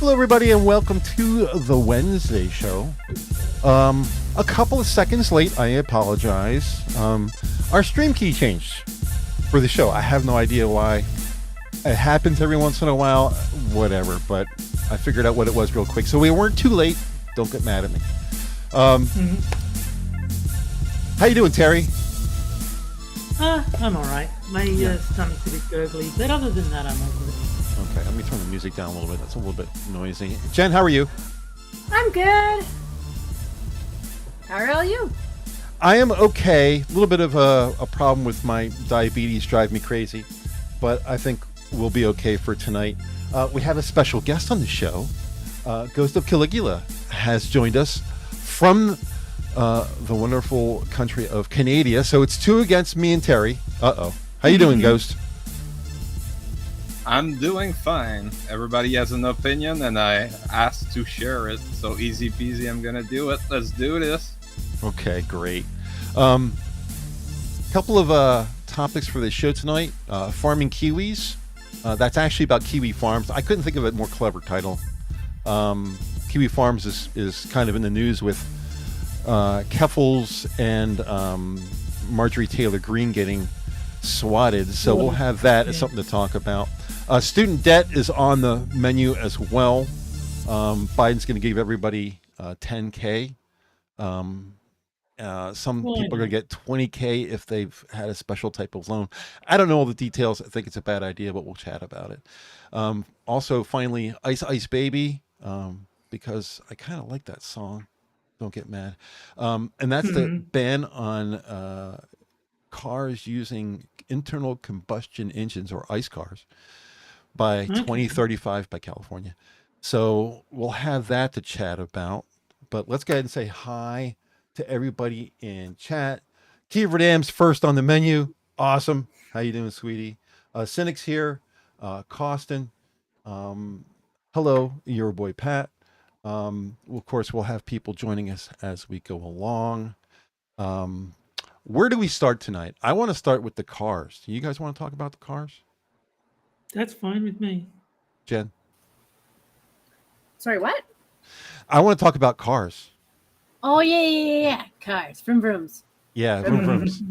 Hello, everybody, and welcome to the Wednesday show. A couple of seconds late, I apologize. Our stream key changed for the show. I have no idea why. It happens every once in a while, whatever, but I figured out what it was real quick. So we weren't too late. Don't get mad at me. How you doing, Terry? I'm all right. My stomach's a bit gurgly, but other than that, I'm okay. Okay, let me turn the music down a little bit. That's a little bit noisy. Jen, how are you? I'm good. How are you? I am okay. A little bit of a problem with my diabetes drive me crazy, but I think we'll be okay for tonight. We have a special guest on the show. Ghost of Caligula has joined us from the wonderful country of Canada. So it's 2 against me and Terry. Uh-oh. How you doing, Ghost? I'm doing fine. Everybody has an opinion, and I asked to share it. So easy peasy, I'm gonna do it. Let's do this. Okay, great. Couple of topics for the show tonight. Farming kiwis. That's actually about kiwi farms. I couldn't think of a more clever title. Kiwi Farms is kind of in the news with Keffels and Marjorie Taylor Greene getting swatted. So we'll have that as something to talk about. Student debt is on the menu as well. Biden's going to give everybody $10K. Some people are going to get $20K if they've had a special type of loan. I don't know all the details. I think it's a bad idea, but we'll chat about it. Also, finally, Ice Ice Baby, because I kind of like that song. Don't get mad. And that's the ban on cars using internal combustion engines or ICE cars by 2035 by California. So we'll have that to chat about. But let's go ahead and say hi to everybody in chat. Kiever Dam's first on the menu. Awesome. How you doing, sweetie? Cynic's here. Costin. Hello, your boy Pat. Of course, we'll have people joining us as we go along. Where do we start tonight? I want to start with the cars. Do you guys want to talk about the cars? That's fine with me. Jen? Sorry, what? I want to talk about cars. Oh, yeah. Cars. Vroom vrooms. Yeah, vroom vrooms.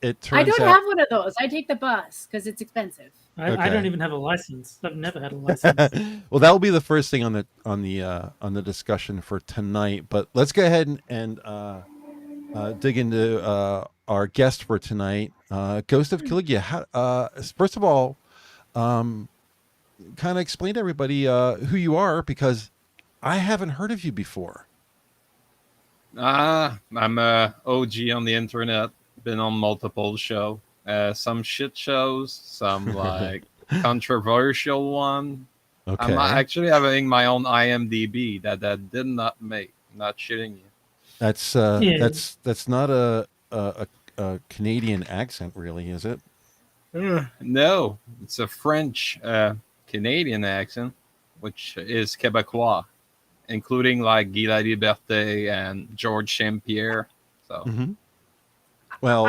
It turns I don't have one of those. I take the bus because it's expensive. I don't even have a license. I've never had a license. Well, that will be the first thing on the discussion for tonight. But let's go ahead and dig into our guest for tonight, Ghost of Caligula. First of all, kind of explain to everybody who you are, because I haven't heard of you before. I'm a OG on the internet. Been on multiple shows. Some shit shows, some like controversial one. Okay. I'm actually having my own IMDb that did not make. Not shitting you. That's not a Canadian accent, really, is it? No, it's a French Canadian accent, which is Quebecois, including like Guy Laliberté and Georges Saint-Pierre. So, well,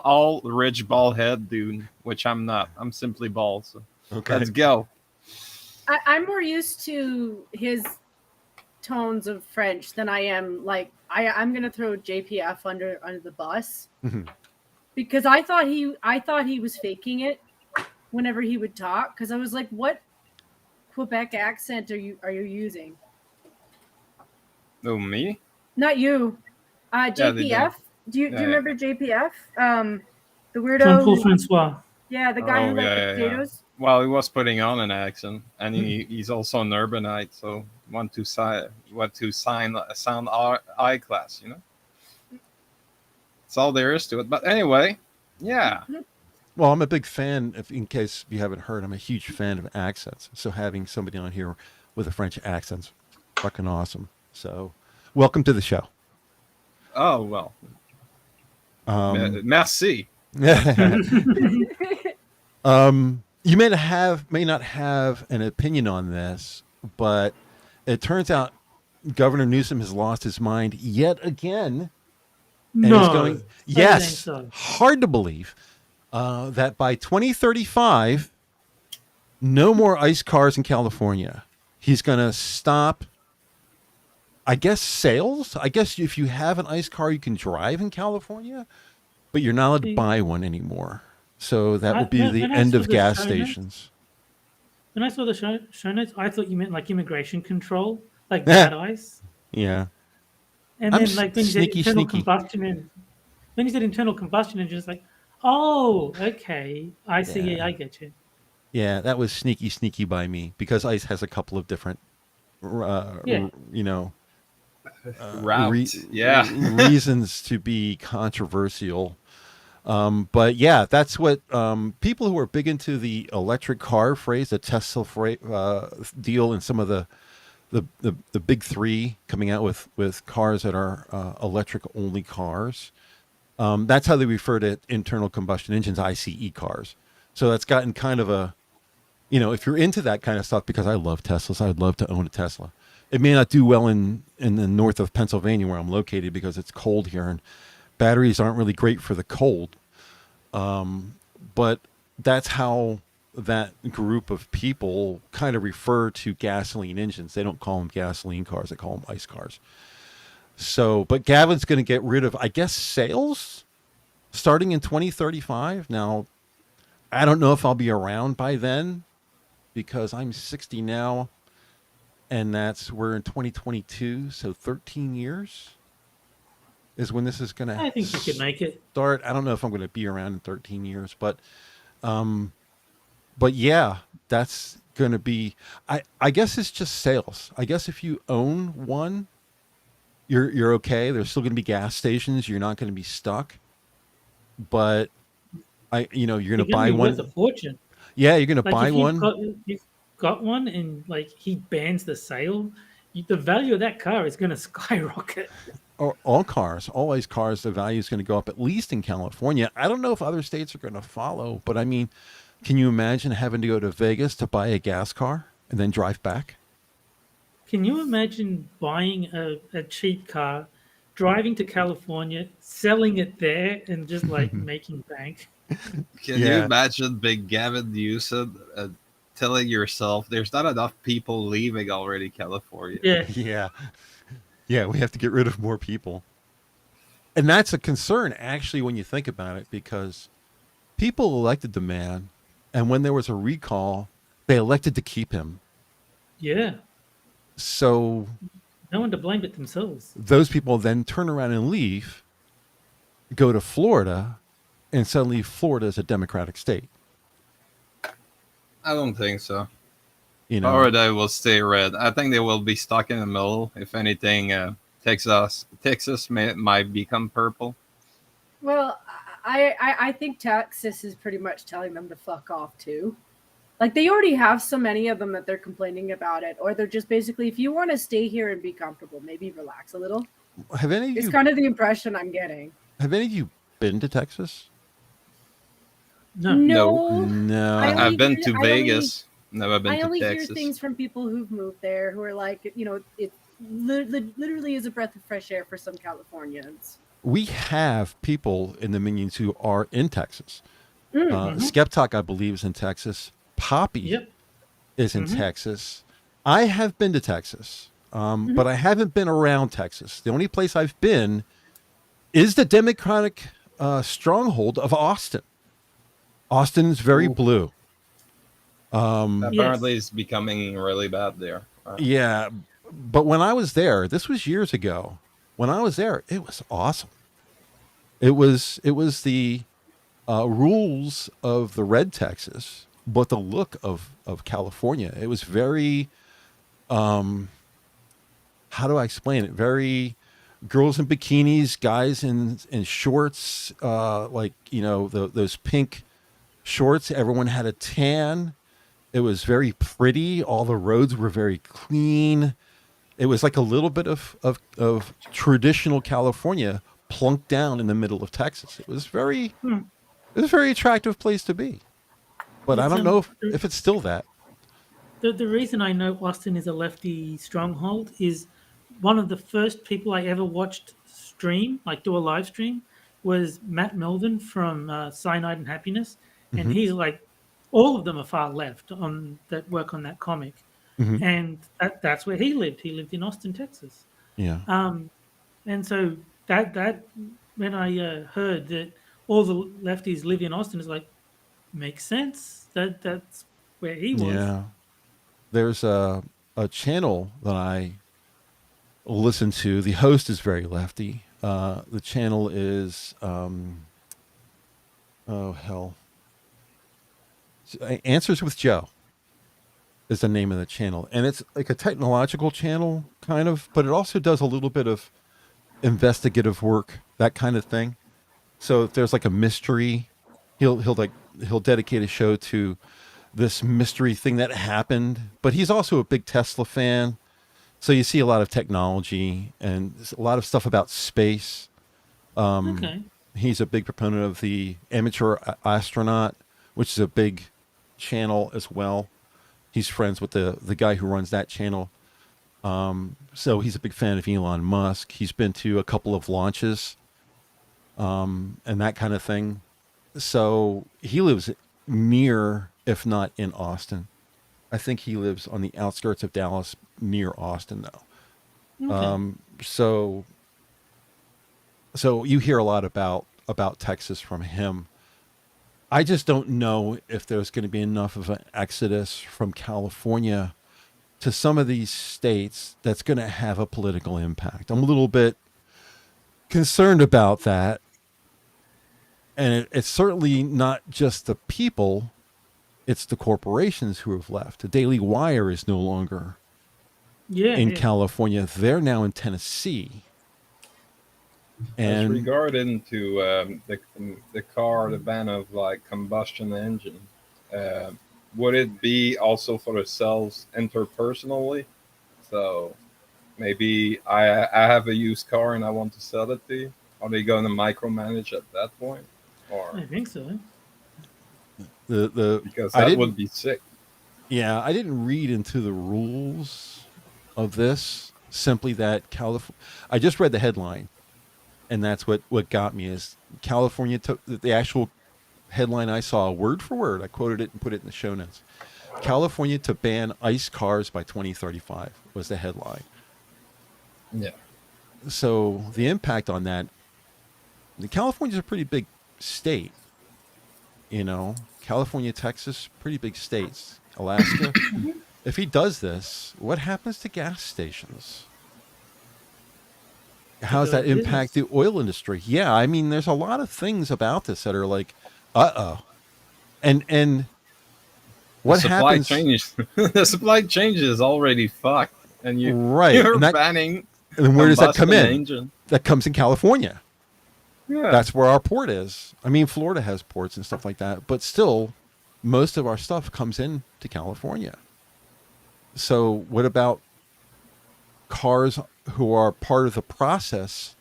all rich bald head dude, which I'm not. I'm simply bald. So okay. Let's go. I'm more used to his tones of French than I am. Like I'm gonna throw JPF under the bus because I thought he was faking it whenever he would talk, because I was like, what Quebec accent are you using? Oh, me? Not you. JPF. Yeah, do you remember JPF? The weirdo. Jean-Paul Francois. Yeah, the guy who liked potatoes. Well, he was putting on an accent, and he's also an urbanite, so want to sound high class, you know. That's all there is to it. But anyway, yeah. Well, I'm a big fan. In case you haven't heard, I'm a huge fan of accents. So having somebody on here with a French accent's fucking awesome. So, welcome to the show. Oh well. Merci. You may not have an opinion on this, but it turns out Governor Newsom has lost his mind yet again. No. Yes, hard to believe that by 2035, no more ICE cars in California. He's going to stop, I guess, sales. I guess if you have an ICE car, you can drive in California, but you're not allowed to See, buy one anymore. So that would be the when I end saw of the gas show notes, stations. when I saw the show notes, I thought you meant like immigration control, like bad ice. Yeah. And I'm then like when you said sneaky, internal sneaky. combustion and when you said internal combustion engine, it's like, oh, okay, I see. Yeah. Yeah, I get you. Yeah, that was sneaky, sneaky by me because ICE has a couple of different, Yeah, you know, Route. Yeah. reasons to be controversial. But yeah, that's what people who are big into the electric car phrase, the Tesla deal, and some of the big three coming out with cars that are electric only cars. That's how they refer to internal combustion engines, ICE cars. So that's gotten kind of a, if you're into that kind of stuff, because I love Teslas, I'd love to own a Tesla. It may not do well in the north of Pennsylvania where I'm located because it's cold here and batteries aren't really great for the cold. But that's how that group of people kind of refer to gasoline engines. They don't call them gasoline cars. They call them ICE cars. So, but Gavin's going to get rid of, I guess, sales starting in 2035. Now, I don't know if I'll be around by then because I'm 60 now and we're in 2022. So 13 years is when this is going to I think you could make it. start. I don't know if I'm going to be around in 13 years, but yeah, that's going to be, I guess it's just sales. I guess if you own one, you're okay. There's still going to be gas stations. You're not going to be stuck, but you're going to buy Be one. worth a fortune. Yeah, you're going to Like buy if one. you've got one and like he bans the sale, the value of that car is going to skyrocket. Or all cars, all ICE cars, the value is going to go up, at least in California. I don't know if other states are going to follow, but I mean, can you imagine having to go to Vegas to buy a gas car and then drive back? Can you imagine buying a cheap car, driving to California, selling it there, and just like making bank? Can you imagine Big Gavin Newsom telling yourself there's not enough people leaving already California? Yeah. Yeah, we have to get rid of more people. And that's a concern, actually, when you think about it, because people elected the man, and when there was a recall, they elected to keep him. Yeah. So No one to blame but themselves. those people then turn around and leave, go to Florida, and suddenly Florida is a Democratic state. I don't think so. You Or they will stay red. I think they will be stuck in the middle. If anything, Texas might become purple. Well, I think Texas is pretty much telling them to fuck off too. Like they already have so many of them that they're complaining about it, or they're just basically, if you want to stay here and be comfortable, maybe relax a little. Have any of It's you kind of the impression I'm getting. been to Texas? No. No. I only I've been hear- to I only- Vegas. Never been I to only hear Texas. things from people who've moved there who are like, it literally is a breath of fresh air for some Californians. We have people in the Minions who are in Texas. Mm. Skep Tock, I believe, is in Texas. Poppy Yep. is in Texas. I have been to Texas, but I haven't been around Texas. The only place I've been is the Democratic stronghold of Austin. Austin is very blue. Apparently, it's becoming really bad there. Yeah, but when I was there, this was years ago. When I was there, it was awesome. It was the rules of the red Texas, but the look of California. It was very, how do I explain it? Very girls in bikinis, guys in shorts, those pink shorts. Everyone had a tan. It was very pretty. All the roads were very clean. It was like a little bit of traditional California plunked down in the middle of Texas. It was a very attractive place to be. But I don't know if it's still that. The reason I know Austin is a lefty stronghold is one of the first people I ever watched stream, like do a live stream, was Matt Melvin from Cyanide and Happiness. And he's like all of them are far left on that work on that comic, Mhm. and that's where he lived. He lived in Austin, Texas. Yeah. And so that when I heard that all the lefties live in Austin, it's like makes sense. That's where he was. Yeah. There's a channel that I listen to. The host is very lefty. The channel is oh hell, Answers with Joe is the name of the channel, and it's like a technological channel kind of, but it also does a little bit of investigative work, that kind of thing. So if there's like a mystery, he'll dedicate a show to this mystery thing that happened. But he's also a big Tesla fan, so you see a lot of technology and a lot of stuff about space. Okay. He's a big proponent of the Amateur Astronaut, which is a big channel as well. He's friends with the guy who runs that channel. So he's a big fan of Elon Musk. He's been to a couple of launches and that kind of thing. So he lives near, if not in Austin. I think he lives on the outskirts of Dallas, near Austin, though. Okay. So you hear a lot about Texas from him. I just don't know if there's going to be enough of an exodus from California to some of these states that's going to have a political impact. I'm a little bit concerned about that. And it's certainly not just the people, it's the corporations who have left. The Daily Wire is no longer in Yeah. California. They're now in Tennessee. As And regarding to the car, the ban of like combustion engine, uh, would it be also for the sales interpersonally? So maybe I have a used car and I want to sell it to you. Are they going to micromanage at that point, I or think so. because I that didn't would be sick? Yeah, I didn't read into the rules of this. Simply that California. I just read the headline, and that's what got me. Is California took the actual headline I saw word for word. I quoted it and put it in the show notes. California to ban ICE cars by 2035 was the headline. Yeah. So the impact on that. California's a pretty big state. California, Texas, pretty big states. Alaska. If he does this, what happens to gas stations? How does that impact the oil industry? Yeah, I mean, there's a lot of things about this that are like, and what the supply happens? change? The supply change is already fucked, and Right, you're and banning. where does that come combustion in? engine. That comes in California. Yeah. That's where our port is. I mean, Florida has ports and stuff like that, but still, most of our stuff comes in to California. So what about cars who are part of the process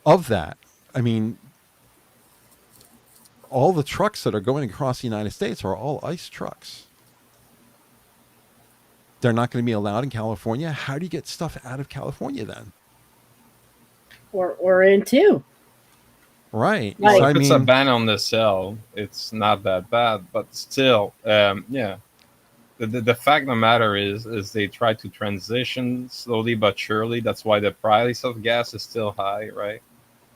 of that? I mean, all the trucks that are going across the United States are all ICE trucks. They're not going to be allowed in California. How do you get stuff out of California then? Or in two. Right. Like- So, If it's a ban on the sell, it's not that bad, but still, yeah. The fact of the matter is they try to transition slowly but surely. That's why the price of gas is still high, right?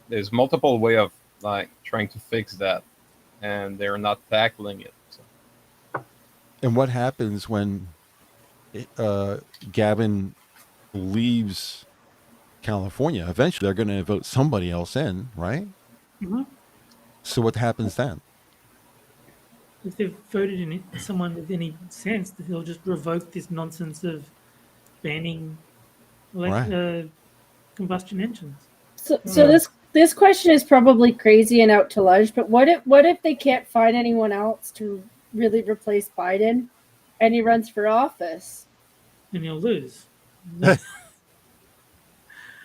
There's multiple way of like trying to fix that, and they're not tackling it. So. and what happens when Gavin leaves California? Eventually, they're going to vote somebody else in, right? Mm-hmm. So what happens then? If they've voted in someone with any sense, that they'll just revoke this nonsense of banning Right. combustion engines. So this question is probably crazy and out to lunch, but what if they can't find anyone else to really replace Biden, and he runs for office? And he'll lose.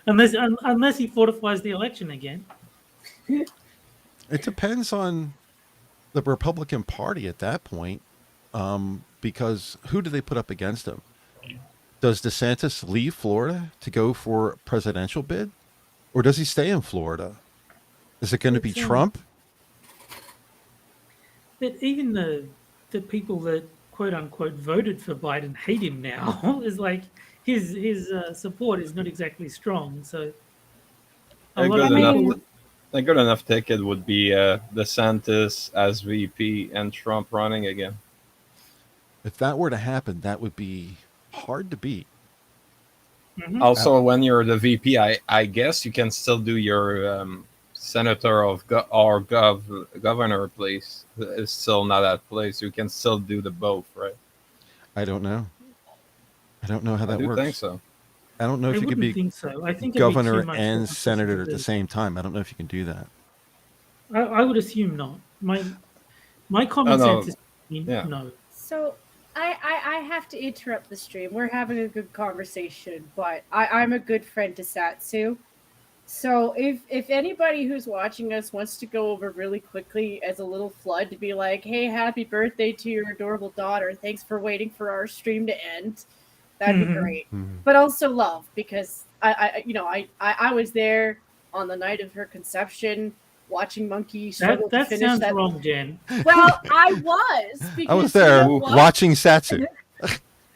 unless he fortifies the election again. It depends on the Republican Party at that point, because who do they put up against him? Does DeSantis leave Florida to go for a presidential bid? Or does he stay in Florida? Is it going to be Trump? But even the the people that quote unquote voted for Biden hate him now. Is like his support is not exactly strong. So a A lot good of enough, people, a good enough ticket would be DeSantis as VP and Trump running again. If that were to happen, that would be hard to beat. Mhm. Also, when you're the VP, I guess you can still do your senator of governor place. It's still not that place. You can still do the both, right? I don't know. I don't know how I that do works. think so. I don't know I if you could wouldn't be think so. I think it'd be too governor much and responsibility. senator at the same time. I don't know if you can do that. I would assume not. My Oh, common no. sense is Yeah. no. So I have to interrupt the stream. We're having a good conversation, but I'm a good friend to Satsu. So if anybody who's watching us wants to go over really quickly as a little flood to be like, hey, happy birthday to your adorable daughter. Thanks for waiting for our stream to end. That'd be Mhm. great. But also love, because I was there on the night of her conception, watching Monkey struggle to That finish sounds that. wrong, Jen. Well, I was, because I was there you know what? watching Satsu.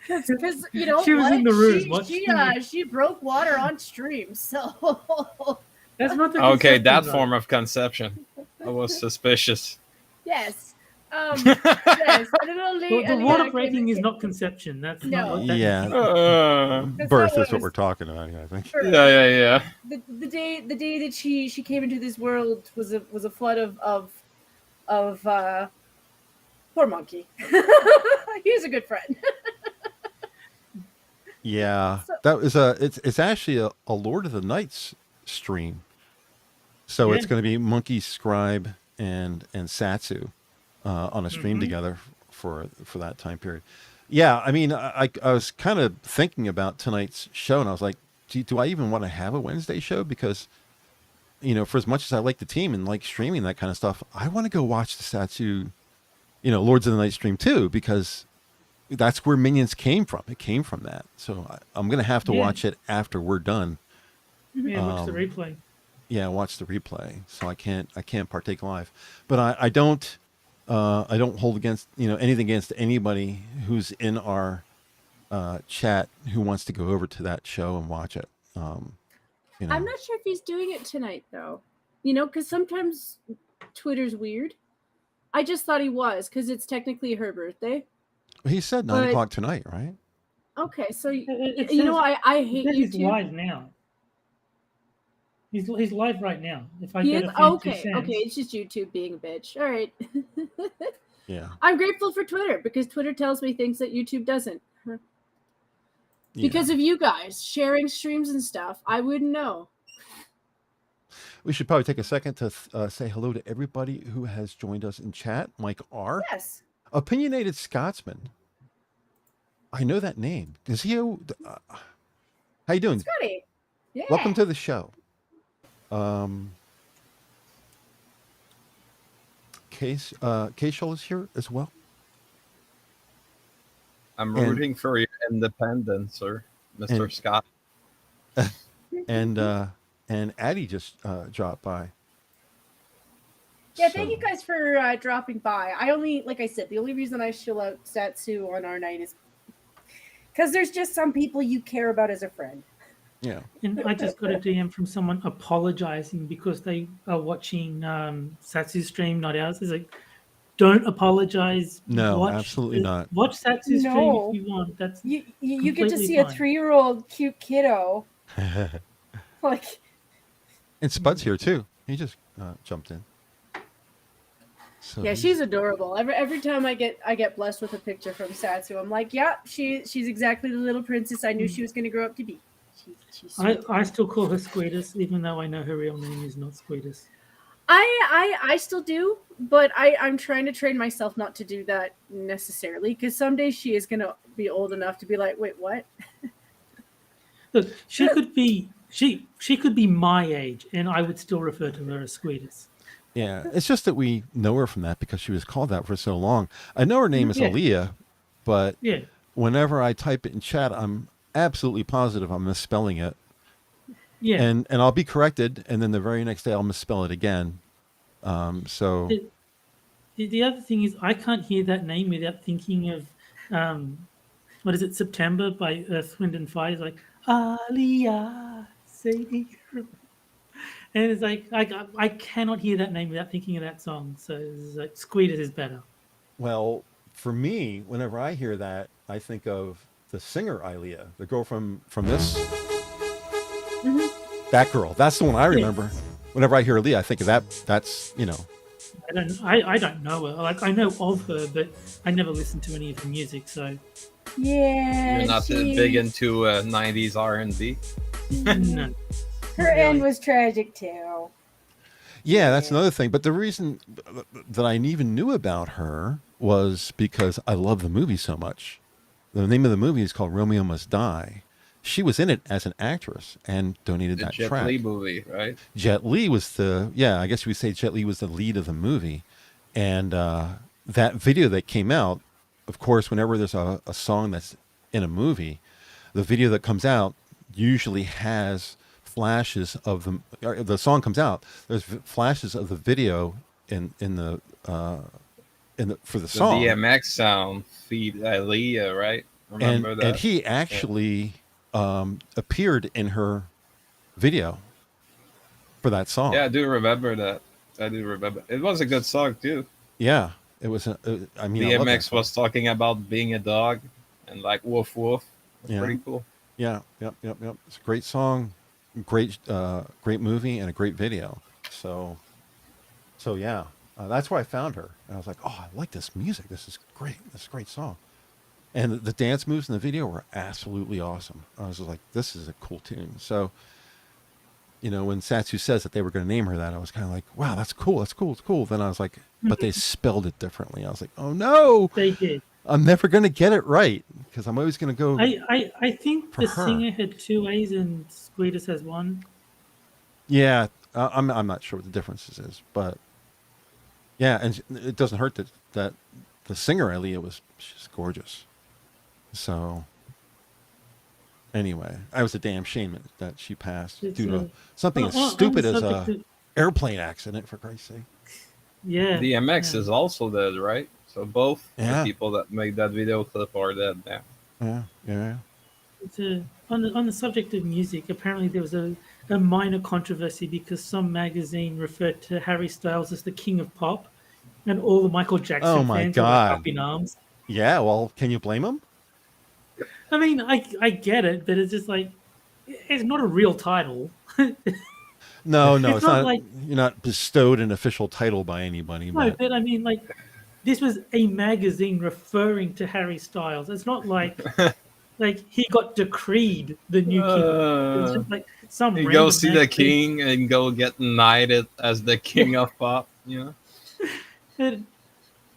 Because you know She was what? in the room watching She broke water on stream, so That's not the Okay, conception, that though. form of conception. I was suspicious. yes. Yes, a little The water breaking is not conception. That's No. not what that Yeah. means. That's Birth not is what what we're talking about here, I think. Yeah. the day that she came into this world was a flood of poor Monkey. He was a good friend. Yeah, So- that was it's actually a Lord of the Nights stream. So it's Yeah. going to be Monkey, Scribe, and Satsu on a stream together for that time period. Yeah, I mean, I was kind of thinking about tonight's show, and I was like, do I even want to have a Wednesday show? Because, you know, for as much as I like the team and like streaming that kind of stuff, I want to go watch the Satsu, you know, Lords of the Night stream too, because that's where Minions came from. It came from that. So I'm going to have to Yeah. watch it after we're done. Yeah, watch the replay. Yeah, watch the replay. So I can't partake live. But I don't hold against, you know, anything against anybody who's in our chat who wants to go over to that show and watch it. You know. I'm not sure if he's doing it tonight though. You know, because sometimes Twitter's weird. I just thought he was, because it's technically her birthday. He said 9 but- o'clock tonight, right? Okay, so It you know, says- I it hate says he's YouTube. live now. He's live right now. If I He get is? a few Okay, cents. okay, it's just YouTube being a bitch. All right. Yeah. I'm grateful for Twitter, because Twitter tells me things that YouTube doesn't. Yeah. Because of you guys sharing streams and stuff, I wouldn't know. We should probably take a second to say hello to everybody who has joined us in chat. Mike R. Yes. Opinionated Scotsman. I know that name. Is he? How you doing? Scotty. Yeah. Welcome to the show. Case is here as well. I'm And- rooting for your independence, sir, Mr. And- Scott. And Addie just dropped by. Yeah, thank you guys for dropping by. Like I said, the only reason I shill out Satsu on our night is because there's just some people you care about as a friend. Yeah. And I just got a DM from someone apologizing because they are watching Satsu's stream, not ours. It's like, don't apologize. No, absolutely not. Watch Satsu's No. stream if you want. That's You get to Completely see a fine. 3-year-old cute kiddo. Like, And Spud's here too. He just jumped in. So yeah, he's- she's adorable. Every time I get blessed with a picture from Satsu, I'm like, yeah, she's exactly the little princess I knew she was going to grow up to be. She's sweet. I still call her Squeetus, even though I know her real name is not Squeetus. I still do, but I'm trying to train myself not to do that necessarily, because someday she is going to be old enough to be like, wait, what? Look, she could be my age, and I would still refer to her as Squeetus. Yeah, it's just that we know her from that because she was called that for so long. I know her name is Yeah. Aaliyah, but Yeah, whenever I type it in chat, I'm absolutely positive I'm misspelling it. yeah. And I'll be corrected, and then the very next day I'll misspell it again. So It- the other thing is I can't hear that name without thinking of what is it, September by Earth, Wind and Fire. It's like Aliyah, say, and it's like I cannot hear that name without thinking of that song. So it's like Squeeders is better. Well, for me, whenever I hear that, I think of the singer Ilea, the girl from this. That girl. That's the one I remember. Whenever I hear Ilea, I think of that. That's, you know. I don't know her. Like I know of her, but I never listened to any of her music. So Yeah. You're not big into 90s R&B. no. Her end was tragic too. Yeah, that's another thing. But the reason that I even knew about her was because I love the movie so much. The name of the movie is called Romeo Must Die. She was in it as an actress and donated The that Jet track. Li movie, right? Jet Li was I guess you would say Jet Li was the lead of the movie. And that video that came out, of course, whenever there's a song that's in a movie, the video that comes out usually has flashes of the song comes out. There's flashes of the video in the for the song. The DMX sound feed Aaliyah, right? Remember that? And he actually appeared in her video for that song. Yeah, I do remember that. I do remember. It was a good song too. Yeah, it was. I mean, I love that DMX song. was talking about being a dog and like woof woof. It's Yeah. pretty cool. Yeah, yep. It's a great song, great movie, and a great video. So yeah, that's where I found her. And I was like, oh, I like this music. This is great. This is a great song. And the dance moves in the video were absolutely awesome. I was just like, this is a cool tune. So, you know, when Satsu says that they were going to name her that, I was kind of like, wow, that's cool. That's cool. It's cool. Then I was like, but they spelled it differently. I was like, oh no, They did. I'm never going to get it right because I'm always going to go. I think For the her. singer had 2 A's and Squeeders has 1. Yeah, I'm not sure what the differences is, but yeah, and it doesn't hurt that the singer Aaliyah she's gorgeous. So anyway, I was a damn shame that she passed It's, due to uh, something on- as on stupid the as a subject of- airplane accident, for Christ's sake. Yeah. DMX yeah. is also dead, right? So both Yeah. the people that made that video clip are dead now. Yeah. It's on the subject of music, apparently there was a minor controversy because some magazine referred to Harry Styles as the king of pop, and all the Michael Jackson Oh my fans were God. like up in arms. Yeah, well, can you blame him? I mean, I get it, but it's just like it's not a real title. No, It's it's not not. like- You're not bestowed an official title by anybody. No, But but I mean, like, this was a magazine referring to Harry Styles. It's not like he got decreed the new king. It's just like some You random go see the magazine. king and go get knighted as the king of pop, you know?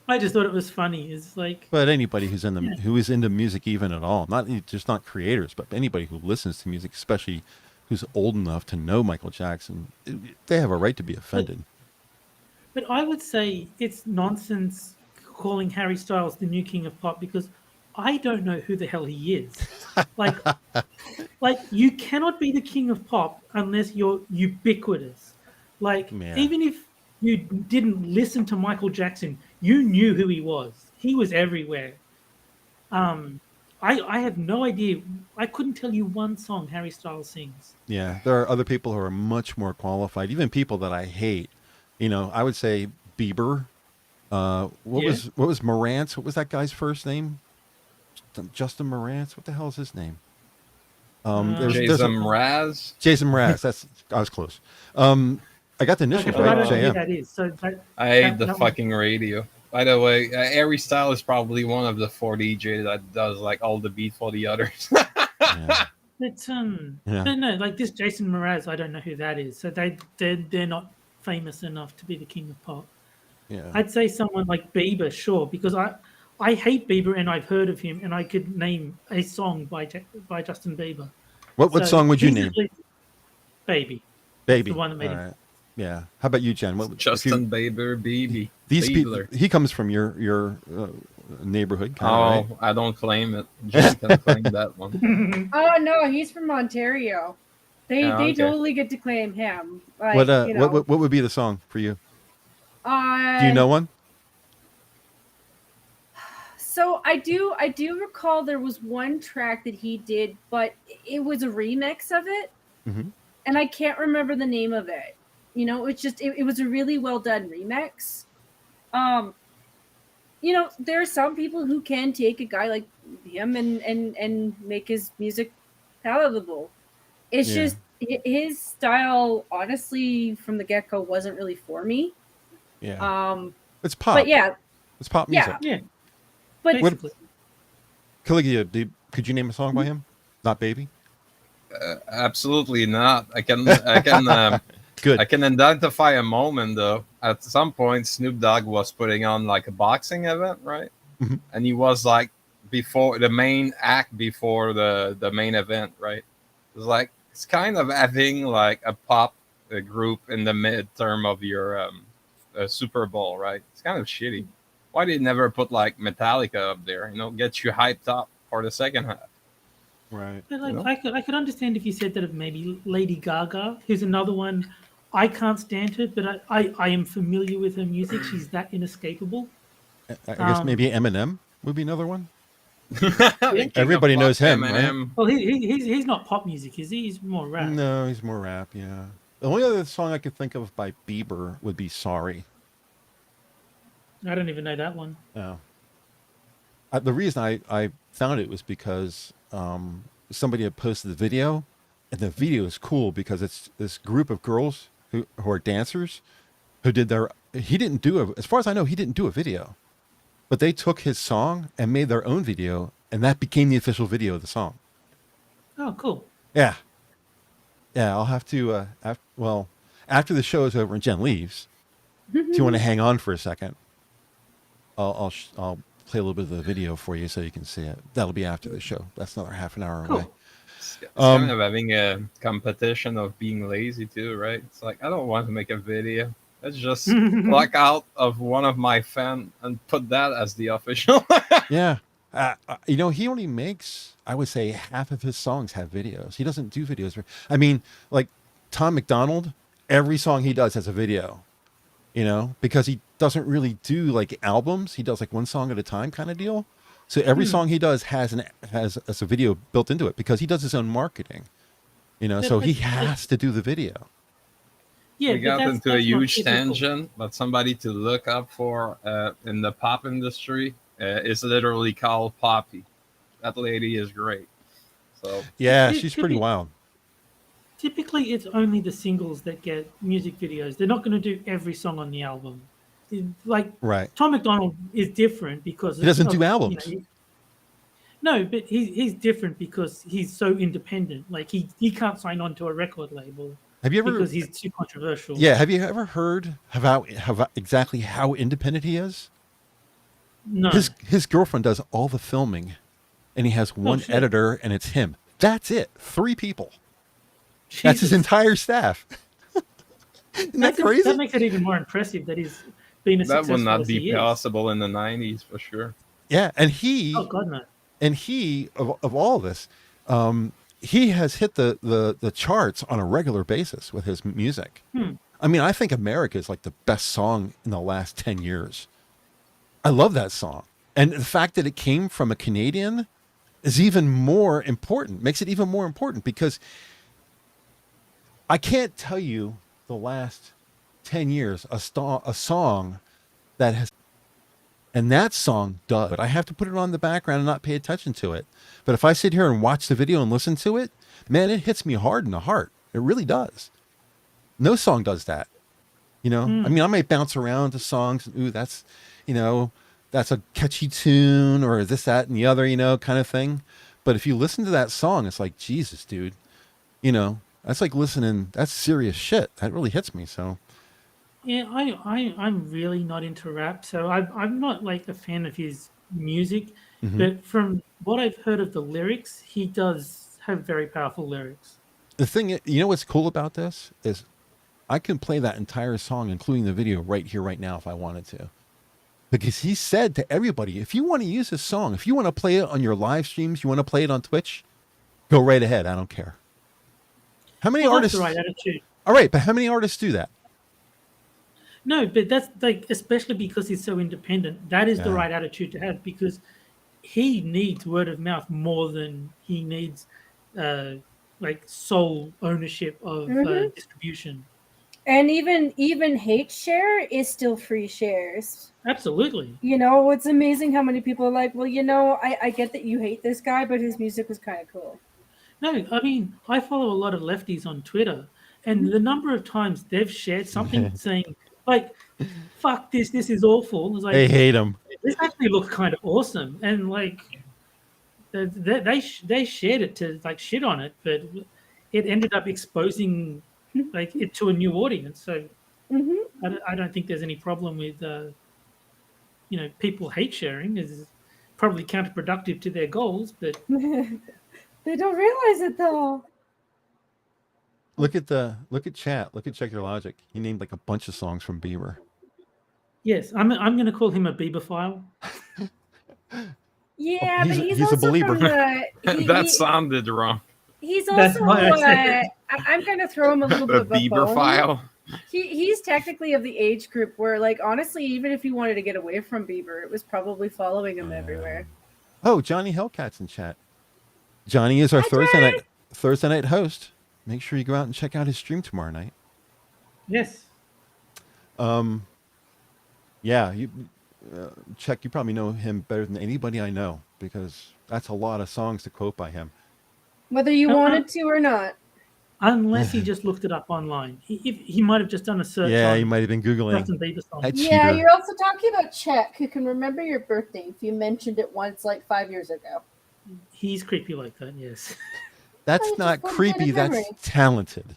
I just thought it was funny. It's like, anybody who's Yeah. who is into music even at all, not creators, but anybody who listens to music, especially who's old enough to know Michael Jackson, they have a right to be offended. but I would say it's nonsense calling Harry Styles the new king of pop because I don't know who the hell he is. like you cannot be the king of pop unless you're ubiquitous. Like Yeah. even if you didn't listen to Michael Jackson, you knew who he was. He was everywhere. I have no idea. I couldn't tell you one song Harry Styles sings. Yeah, there are other people who are much more qualified, even people that I hate. You know, I would say Bieber. What Yeah. was Morantz? What was that guy's first name? Justin Morantz. What the hell is his name? There's a- Jason Mraz. Jason Mraz. I was close. I got the initials I right. don't know who JM. that is. So I hate that the one- fucking radio. By the way, Harry Styles is probably one of the 4 DJ that does like all the beat for the others. Yeah. It's Yeah. but no, like this Jason Mraz, I don't know who that is. So they're not famous enough to be the king of pop. Yeah. I'd say someone like Bieber, sure, because I hate Bieber and I've heard of him and I could name a song by Justin Bieber. What So song would you he's name? at least Baby. Baby. the one that made All him. right. Yeah. How about you, Jen? What, if Justin you- Bieber, baby. these people. Biebler. He comes from your neighborhood. Kinda, Oh, right? I don't claim it. Jen can claim that one. Oh no, he's from Ontario. They Oh, okay. totally get to claim him. Like, What you know, what would be the song for you? Do you know one? So I do recall there was one track that he did, but it was a remix of it, Mm-hmm. and I can't remember the name of it. You know, it's just it was a really well done remix. You know, there are some people who can take a guy like him and make his music palatable. It's Yeah. just his style, honestly, from the get go, wasn't really for me. Yeah. It's pop. But yeah, It's pop music. Yeah, but basically. Caligula, could you name a song by him? Not Baby? Absolutely not. I can Good. I can identify a moment though. At some point, Snoop Dogg was putting on like a boxing event, right? Mhm. And he was like before the main act before the main event, right? It was like it's kind of having like a pop group in the midterm of your Super Bowl, right? It's kind of shitty. Why did they never put like Metallica up there? You know, get you hyped up for the second half. Right. But like, You know? I could understand if you said that of maybe Lady Gaga, who's another one. I can't stand her, but I am familiar with her music. She's that inescapable. I guess maybe Eminem would be another one. King Everybody of knows pop, him, right? Eminem. Well, he's not pop music, is he? He's more rap. No, he's more rap, yeah. The only other song I could think of by Bieber would be Sorry. I don't even know that one. Oh. The reason I found it was because somebody had posted the video, and the video is cool because it's this group of girls who are dancers who did their. He didn't do as far as I know, he didn't do a video, but they took his song and made their own video, and that became the official video of the song. Oh, cool. Yeah, yeah. I'll have to. After the show is over and Jen leaves, if you want to hang on for a second, I'll play a little bit of the video for you so you can see it. That'll be after the show. That's another half an hour away. Cool. It's kind of having a competition of being lazy too, right? It's like I don't want to make a video. Let's just pluck out of one of my fan and put that as the official. Yeah. You know, he only makes, I would say, half of his songs have videos. He doesn't do videos. I mean, like Tom McDonald, every song he does has a video, you know, because he doesn't really do like albums. He does like one song at a time kind of deal. So every song he does has a video built into it because he does his own marketing, you know, so he has to do the video. Yeah, We but got that's into a not huge typical. tangent, but somebody to look up for in the pop industry is literally called Poppy. That lady is great. So Yeah, It she's could pretty be- wild. Typically, it's only the singles that get music videos. They're not going to do every song on the album. Like Right. Tom McDonald is different because He doesn't do you know, albums. no, but he's different because he's so independent. Like he can't sign on to a record label Have you ever? because he's too controversial. Yeah. Have you ever heard about exactly how independent he is? No. His girlfriend does all the filming, and he has one shit. editor, and it's him. That's it. 3 people. That's his Jesus. entire staff. Isn't that crazy? That makes it even more impressive that he's been as that successful would not as be he is. possible in the 90s for sure. Yeah, and he Oh God, no. of all this, he has hit the charts on a regular basis with his music. I mean, I think America is like the best song in the last 10 years. I love that song. And the fact that it came from a Canadian is even more important, makes it even more important because I can't tell you the last 10 years a song that has, and that song does, but I have to put it on the background and not pay attention to it. But if I sit here and watch the video and listen to it, man, it hits me hard in the heart. It really does. No song does that. You know, I mean, I might bounce around to songs. Ooh, that's, you know, that's a catchy tune or this, that, and the other, you know, kind of thing. But if you listen to that song, it's like, Jesus, dude, you know, that's like listening. That's serious shit. That really hits me. So, Yeah, I'm really not into rap, so I'm not like a fan of his music. But from what I've heard of the lyrics, he does have very powerful lyrics. the thing, you know, what's cool about this is I can play that entire song, including the video, right here, right now, if I wanted to. Because he said to everybody, if you want to use this song, if you want to play it on your live streams, you want to play it on Twitch, go right ahead. I don't care. How many Well, artists? that's the right attitude. All right, but how many artists do that? No, but that's like especially because he's so independent. That is the Yeah. right attitude to have because he needs word of mouth more than he needs like sole ownership of distribution. And even hate share is still free shares. Absolutely. You know, it's amazing how many people are like, well, you know, I get that you hate this guy, but his music was kind of cool. No, I mean, I follow a lot of lefties on Twitter, and the number of times they've shared something saying, like, fuck this is awful. It's like, They hate him. this actually looks kind of awesome. And, like, they shared it to, like, shit on it, but it ended up exposing, like, it to a new audience. So I don't think there's any problem with, you know, people hate sharing. Is probably counterproductive to their goals, but They don't realize it though. Look at chat. Look at Check Your Logic. He named like a bunch of songs from Bieber. yes, I'm going to call him a Bieberphile. Yeah, he's but he's a also believer. from the. That sounded wrong. He's That's also. why I said it. I'm going to throw him a little The bit of a Bieber bone. file. He's technically of the age group where, like, honestly, even if you wanted to get away from Bieber, it was probably following him everywhere. Oh, Johnny Hellcat's in chat. Johnny is our Thursday night host. Make sure you go out and check out his stream tomorrow night. Yes. Yeah, you Check. You probably know him better than anybody I know because that's a lot of songs to quote by him. Whether you wanted to or not. Unless he just looked it up online. He might have just done a search. Yeah, on he might have been Googling. Justin Bieber song. That Yeah, cheater. you're also talking about Chet, who can remember your birthday if you mentioned it once, like 5 years ago. He's creepy like that, yes. That's Oh, not just one creepy. kind of That's memory. talented.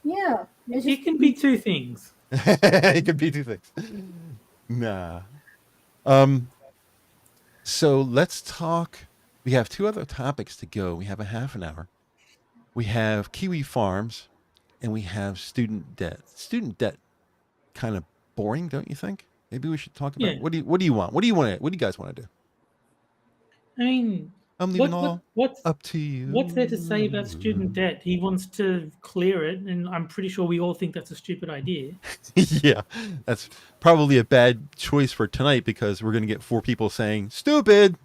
Yeah. It's It just, can be two things. It could be two things. Nah. So let's talk. We have two other topics to go. We have a half an hour. We have Kiwi Farms, and we have student debt. Student debt, kind of boring, don't you think? Maybe we should talk about Yeah. what do you want? What do you guys want to do? I mean, I'm leaving all what's up to you. what's there to say about student debt? He wants to clear it, and I'm pretty sure we all think that's a stupid idea. Yeah, that's probably a bad choice for tonight because we're going to get 4 people saying stupid.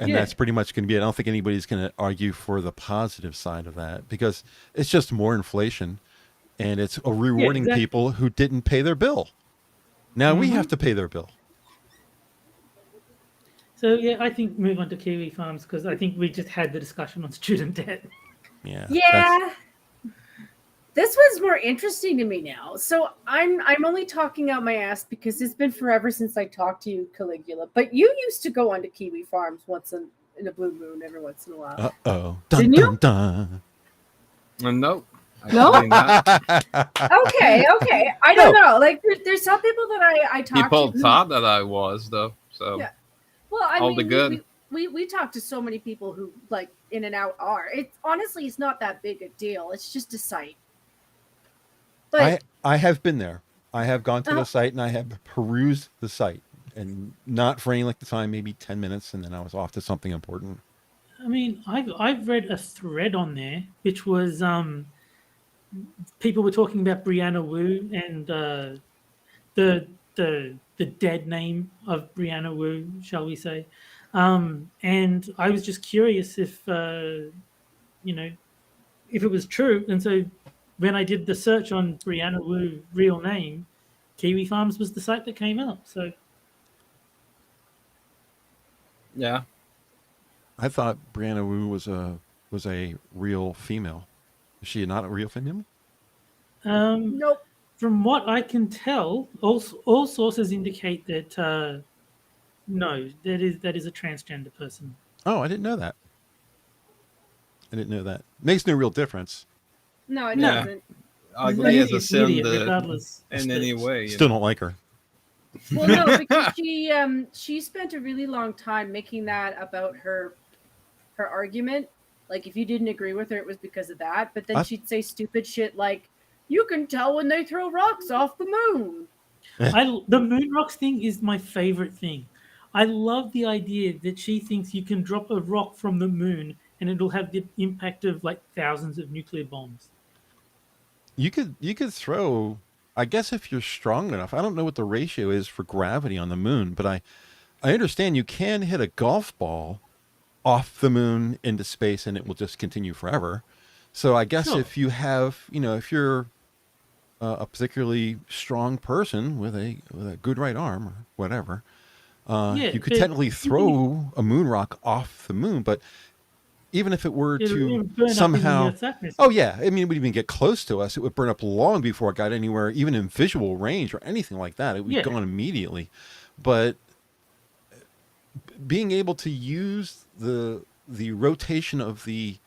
And Yeah. that's pretty much going to be it. I don't think anybody's going to argue for the positive side of that because it's just more inflation and it's rewarding exactly. people who didn't pay their bill. Now we have to pay their bill. So yeah, I think move on to Kiwi Farms because I think we just had the discussion on student debt. Yeah. yeah. This one's more interesting to me now. So I'm only talking out my ass because it's been forever since I talked to you, Caligula. But you used to go onto Kiwi Farms once in a blue moon every once in a while. Uh-oh. Dun, Didn't you? dun, No. No? Actually not. Okay. I don't know. Like there's some people that I talk People to. who- thought that I was though. So Yeah. Well, I All mean, the good. we talk to so many people who like in and out are. It's honestly, it's not that big a deal. It's just a site. But I have been there. I have gone to Uh-huh. the site and I have perused the site and not for any length of time, maybe 10 minutes. And then I was off to something important. I mean, I've read a thread on there which was people were talking about Brianna Wu and the dead name of Brianna Wu, shall we say? And I was just curious if you know if it was true. And so when I did the search on Brianna Wu's real name, Kiwi Farms was the site that came up. So yeah. I thought Brianna Wu was a real female. Is she not a real female? nope. from what I can tell, all sources indicate that no, that is a transgender person. Oh, I didn't know that. Makes no real difference. No, it Yeah. doesn't. Ugly as a He's an idiot, sin regardless. in any way. you Still know. don't like her. Well, no, because she spent a really long time making that about her argument. Like if you didn't agree with her, it was because of that. But then I- she'd say stupid shit like, "You can tell when they throw rocks off the moon." The moon rocks thing is my favorite thing. I love the idea that she thinks you can drop a rock from the moon and it'll have the impact of like thousands of nuclear bombs. You could throw, I guess if you're strong enough. I don't know what the ratio is for gravity on the moon, but I understand you can hit a golf ball off the moon into space and it will just continue forever. So I guess Sure. if you have, if you're a particularly strong person with a good right arm or whatever, Yeah, you could but technically throw a moon rock off the moon. But even if it were it'll to burn up in the somehow, Earth's atmosphere. oh yeah, I mean, it would even get close to us. It would burn up long before it got anywhere, even in visual range or anything like that. It would be Yeah. gone immediately. But being able to use the rotation of the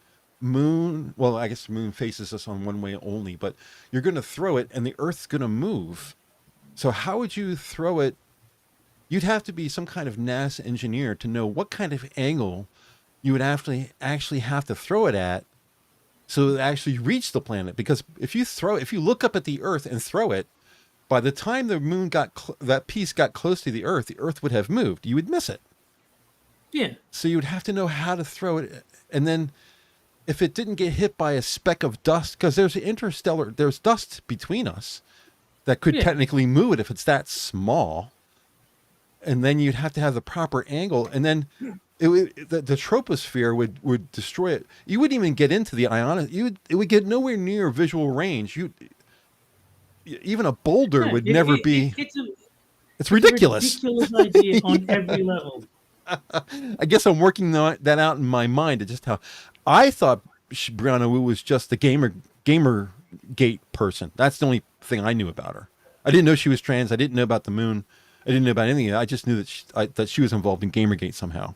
moon, well, I guess the moon faces us on one way only, but you're going to throw it and the Earth's going to move. So how would you throw it? You'd have to be some kind of NASA engineer to know what kind of angle you would actually have to throw it at so it actually reach the planet. Because if you look up at the Earth and throw it, by the time the moon that piece got close to the Earth would have moved. You would miss it. Yeah. So you would have to know how to throw it. And then if it didn't get hit by a speck of dust, because there's dust between us that could Yeah. technically move it if it's that small. And then you'd have to have the proper angle. And then the troposphere would destroy it. You wouldn't even get into the ionosphere. It would get nowhere near visual range. Even a boulder Yeah, would never be. It's It's a ridiculous. ridiculous idea on every level. I guess I'm working that out in my mind. Just how I thought Brianna Wu was just the Gamergate person. That's the only thing I knew about her. I didn't know she was trans. I didn't know about the moon. I didn't know about anything. I just knew that she was involved in Gamergate somehow.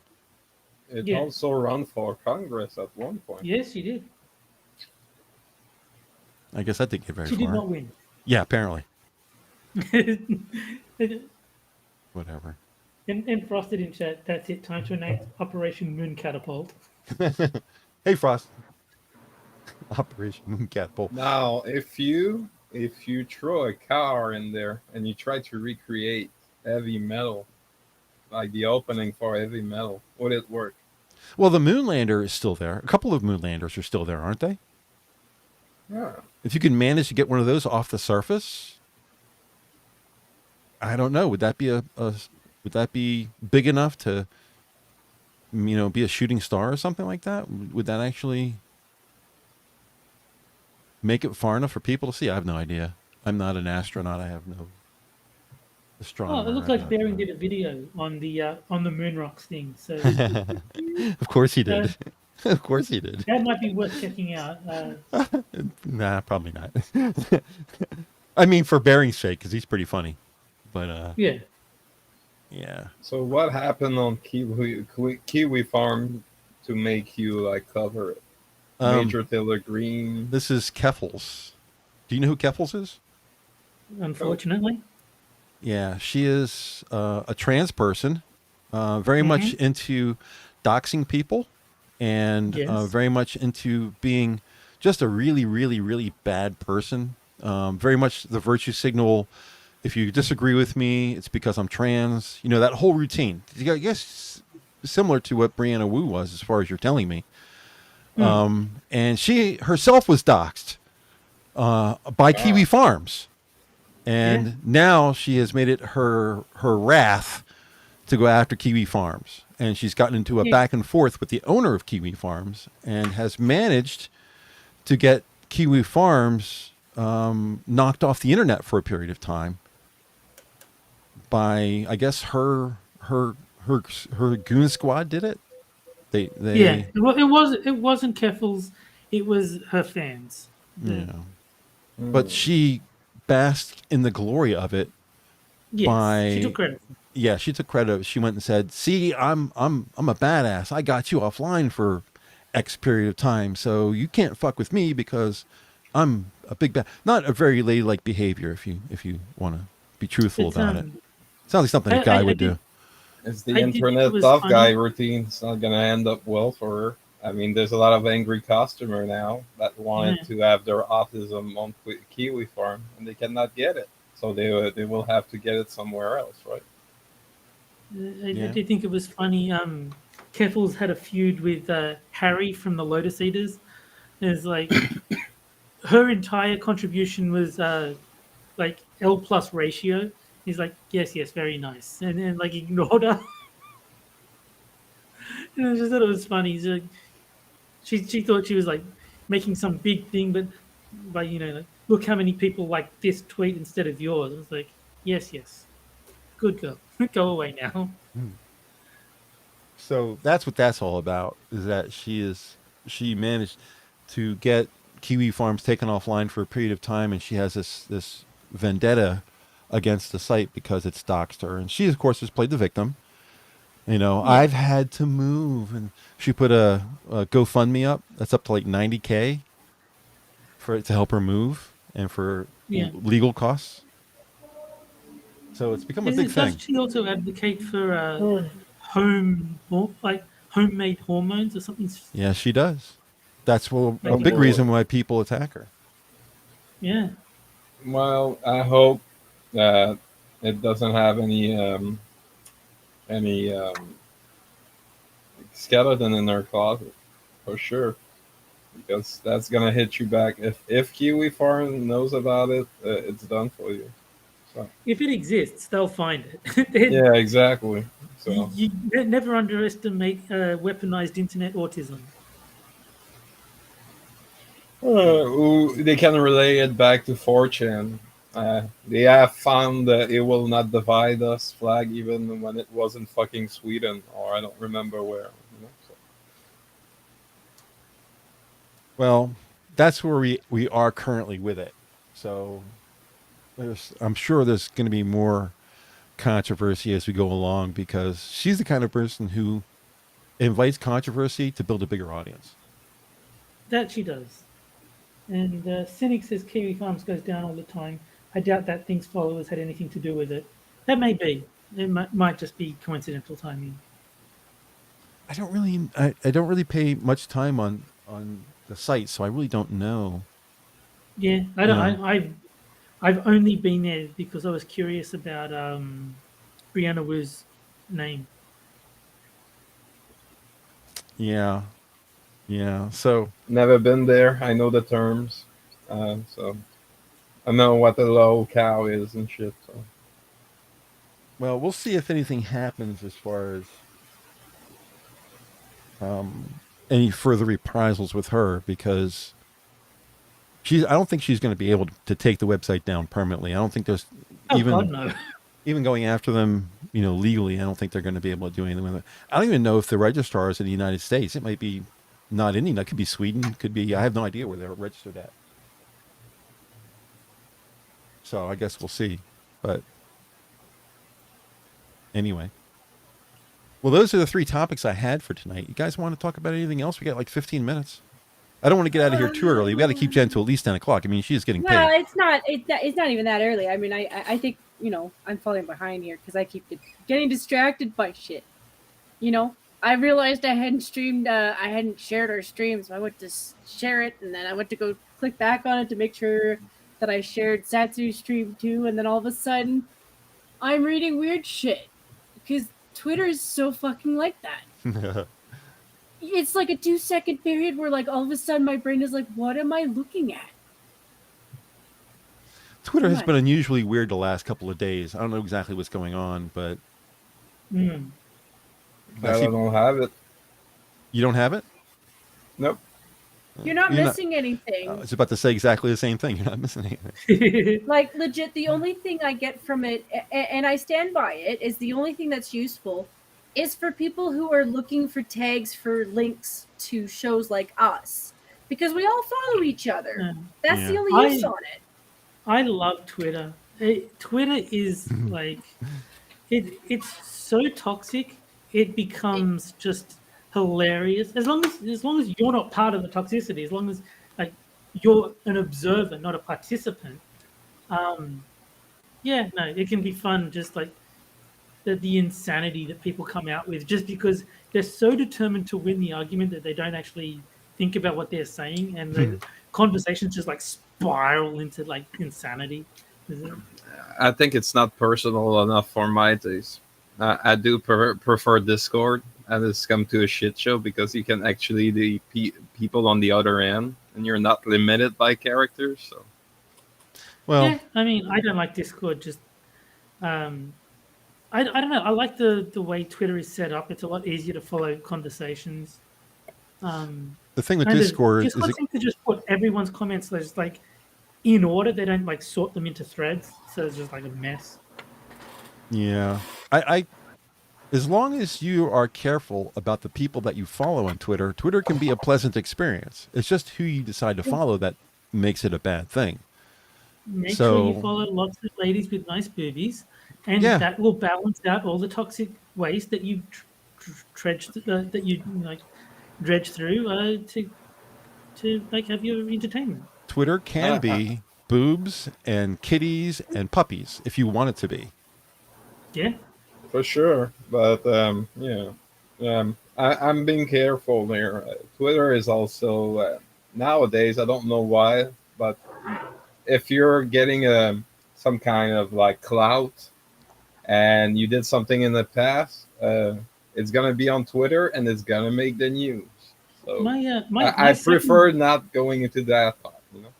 It Yeah. also ran for Congress at one point. Yes, she did. I guess that didn't get very She far. did not win. Yeah, apparently. and Whatever. Frosted in chat, that's it. Time to enact Operation Moon Catapult. Hey, Frost. Operation Moon Catapult. Now, if you throw a car in there and you try to recreate heavy metal, like the opening for heavy metal, would it work? Well, the moon lander is still there. A couple of moon landers are still there, aren't they? Yeah. If you can manage to get one of those off the surface, I don't know. Would that be big enough to, be a shooting star or something like that? Would that actually make it far enough for people to see? I have no idea. I'm not an astronaut. I have no astronomer. Oh, it looked like Baring did a video on the moon rocks thing. So Of course he did. Of course he did. that might be worth checking out. Nah, probably not. I mean, for Baring's sake, because he's pretty funny. But Yeah. yeah. So what happened on Kiwi Farm to make you like cover it? Major Taylor Green. This is Keffels. Do you know who Keffels is? Unfortunately. Yeah, she is a trans person, very much into doxing people, and Yes. very much into being just a really, really, really bad person. Very much the virtue signal. If you disagree with me, it's because I'm trans. That whole routine. I guess similar to what Brianna Wu was, as far as you're telling me. And she herself was doxed by Kiwi Farms. And now she has made it her wrath to go after Kiwi Farms. And she's gotten into a back and forth with the owner of Kiwi Farms and has managed to get Kiwi Farms knocked off the internet for a period of time by, I guess, her goon squad did it. They Yeah. Well, it wasn't Keffels. It was her fans. Yeah. But she basked in the glory of it. Yes. She took credit. Yeah, she took credit. She went and said, "See, I'm a badass. I got you offline for X period of time, so you can't fuck with me because I'm a big bad." Not a very ladylike behavior, if you want to be truthful about it. Sounds like something a guy would do. It's the I did think internet it was tough funny. guy routine. It's not going to end up well for her. I mean, there's a lot of angry customer now that wanted to have their autism on Kiwi Farm, and they cannot get it. So they will have to get it somewhere else, right? I did think it was funny. Keffels had a feud with Harry from the Lotus Eaters. It's like her entire contribution was like L+ ratio. He's like, yes, very nice, and then like ignored her. I just thought it was funny. She's like, she thought she was like making some big thing, but by like, look how many people like this tweet instead of yours. It's like, yes, good girl, go away now. So that's what that's all about. Is that she managed to get Kiwi Farms taken offline for a period of time, and she has this vendetta against the site because it's doxed her, and she of course has played the victim. I've had to move, and she put a GoFundMe up. That's up to like 90K to help her move and for Yeah. legal costs. So it's become a big thing. Does she also advocate for homemade hormones or something? Yeah, she does. That's a Like, big reason why people attack her. Yeah. Well, I hope that it doesn't have any skeleton in their closet, for sure, because that's gonna hit you back. If Kiwi Farm knows about it, it's done for you. So. If it exists, they'll find it. Yeah, exactly. So you never underestimate weaponized internet autism. they can relay it back to 4chan. They have found that it will not divide us flag even when it was in fucking Sweden, or I don't remember where. So. Well, that's where we are currently with it. So I'm sure there's going to be more controversy as we go along, because she's the kind of person who invites controversy to build a bigger audience. That she does. And Cynic says Kiwi Farms goes down all the time. I doubt that Thing's followers had anything to do with it. That may be. It might just be coincidental timing. I don't really pay much time on the site, so I really don't know. Yeah, I don't. I've only been there because I was curious about Brianna Wu's name. Yeah. So Never been there. I know the terms, so I know what the low cow is and shit. So. well, we'll see if anything happens as far as any further reprisals with her, because I don't think she's going to be able to take the website down permanently. I don't think there's God, no. even going after them, legally. I don't think they're going to be able to do anything with it. I don't even know if the registrar is in the United States. It might be not Indian. That could be Sweden. Could be. I have no idea where they're registered at. So I guess we'll see. But anyway. Well, those are the 3 topics I had for tonight. You guys want to talk about anything else? We got like 15 minutes. I don't want to get out of here too early. We got to keep Jen to at least 10 o'clock. I mean, she's getting paid. No, it's not. It's not even that early. I mean, I think I'm falling behind here because I keep getting distracted by shit. I realized I hadn't streamed. I hadn't shared our stream, so I went to share it, and then I went to go click back on it to make sure that I shared Satsu's stream too. And then all of a sudden, I'm reading weird shit because Twitter is so fucking like that. It's like a 2-second period where, like, all of a sudden my brain is like, what am I looking at? Twitter has been unusually weird the last couple of days. I don't know exactly what's going on, but I don't have it. You don't have it? Nope. You're not missing anything. I was about to say exactly the same thing. You're not missing anything. Like, legit, the only thing I get from it, and I stand by it, is the only thing that's useful is for people who are looking for tags for links to shows like us. Because we all follow each other. That's the only use on it. I love Twitter. Twitter is like, it's so toxic, it becomes just hilarious. As long as you're not part of the toxicity, as long as like you're an observer, not a participant. It can be fun. Just like the insanity that people come out with, just because they're so determined to win the argument that they don't actually think about what they're saying, and the conversations just like spiral into like insanity. I think it's not personal enough for my taste. I do prefer Discord, and it's come to a shit show because you can actually the people on the other end, and you're not limited by characters. So, well, yeah, I mean, I don't like Discord. Just I don't know. I like the way Twitter is set up. It's a lot easier to follow conversations. The thing with Kind of Discord is Discord seems to just put everyone's comments there's like in order. They don't like sort them into threads, so it's just like a mess. yeah. I as long as you are careful about the people that you follow on Twitter, Twitter can be a pleasant experience. It's just who you decide to follow that makes it a bad thing. Make sure you So follow lots of ladies with nice boobies, and yeah, that will balance out all the toxic waste that you dredge through to like have your entertainment. Twitter can be boobs and kitties and puppies if you want it to be. Yeah. For sure, but yeah, I'm being careful there. Twitter is also nowadays. I don't know why, but if you're getting some kind of like clout and you did something in the past, it's gonna be on Twitter and it's gonna make the news. So I prefer not going into that part, you know.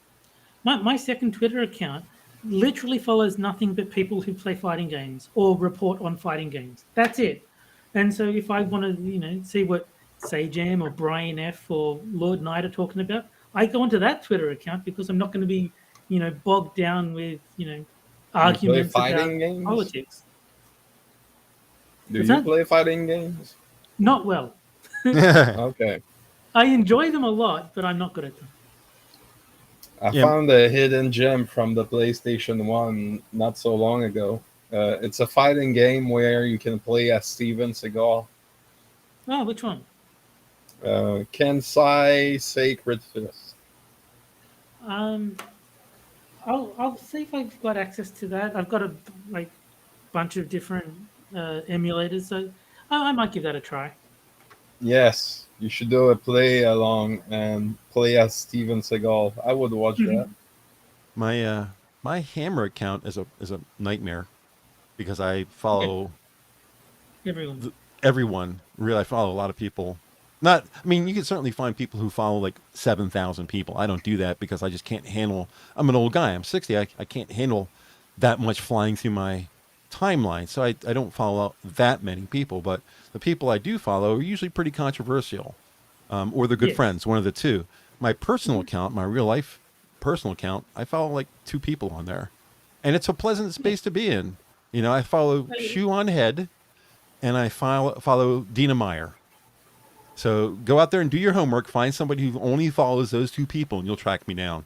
My second Twitter account literally follows nothing but people who play fighting games or report on fighting games. That's it. And so if I want to, see what Sajam or Brian F or Lord Knight are talking about, I go onto that Twitter account because I'm not going to be, bogged down with, arguments about fighting games? politics. Do you play fighting games? Not well. Okay. I enjoy them a lot, but I'm not good at them. I found a hidden gem from the PlayStation 1 not so long ago. It's a fighting game where you can play as Steven Seagal. Oh, which one? Kensai Sacred Fist. I'll see if I've got access to that. I've got a bunch of different emulators, so I might give that a try. Yes, you should do a play along and play as Steven Seagal. I would watch that. My hammer account is a nightmare because I follow everyone. Really, I follow a lot of people. You can certainly find people who follow like 7,000 people. I don't do that because I just can't handle. I'm an old guy. I'm 60. I can't handle that much flying through my timeline, so I don't follow that many people. But the people I do follow are usually pretty controversial, or they're good friends, one of the two. My personal account, my real life personal account, I follow like 2 people on there, and it's a pleasant space to be in. I follow Shoe on Head, and I follow Dina Meyer. So go out there and do your homework. Find somebody who only follows those 2 people, and you'll track me down.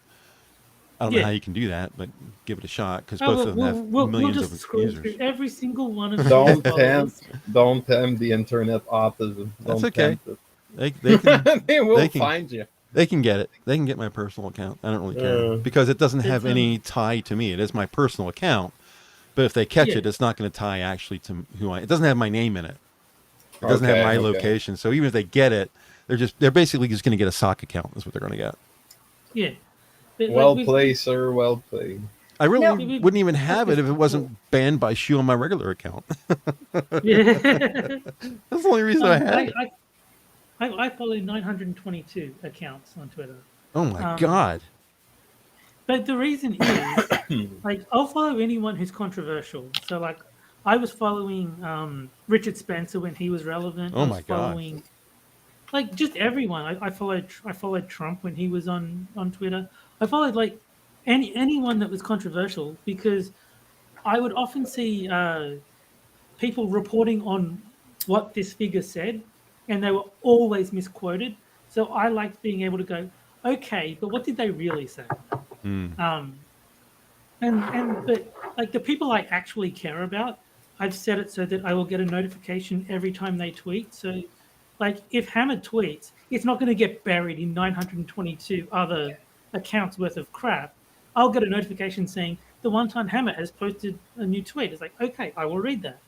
I don't know how you can do that, but give it a shot because both of them have millions we'll just of scroll users. through every single one of Don't tempt the internet autism. That's Don't okay. tempt it. They can they will find you. They can get it. They can get my personal account. I don't really care because it doesn't have any tie to me. It is my personal account, but if they catch it, it's not going to tie actually to who I. It doesn't have my name in it. It doesn't have my location. So even if they get it, they're basically just going to get a sock account. Is what they're going to get. Yeah. Well played, sir. Well played. I really wouldn't even have it if it wasn't banned by Shoe on my regular account. Yeah. That's the only reason I have it. I follow 922 accounts on Twitter. Oh my God. But the reason is, I'll follow anyone who's controversial. So, I was following Richard Spencer when he was relevant. Oh I was my God. following, just everyone. I followed Trump when he was on Twitter. I followed anyone that was controversial because I would often see people reporting on what this figure said, and they were always misquoted. So I liked being able to go, okay, but what did they really say? But the people I actually care about, I've set it so that I will get a notification every time they tweet. So, if Hammer tweets, it's not going to get buried in 922 other accounts worth of crap. I'll get a notification saying the one-time Hammer has posted a new tweet. It's like, okay, I will read that.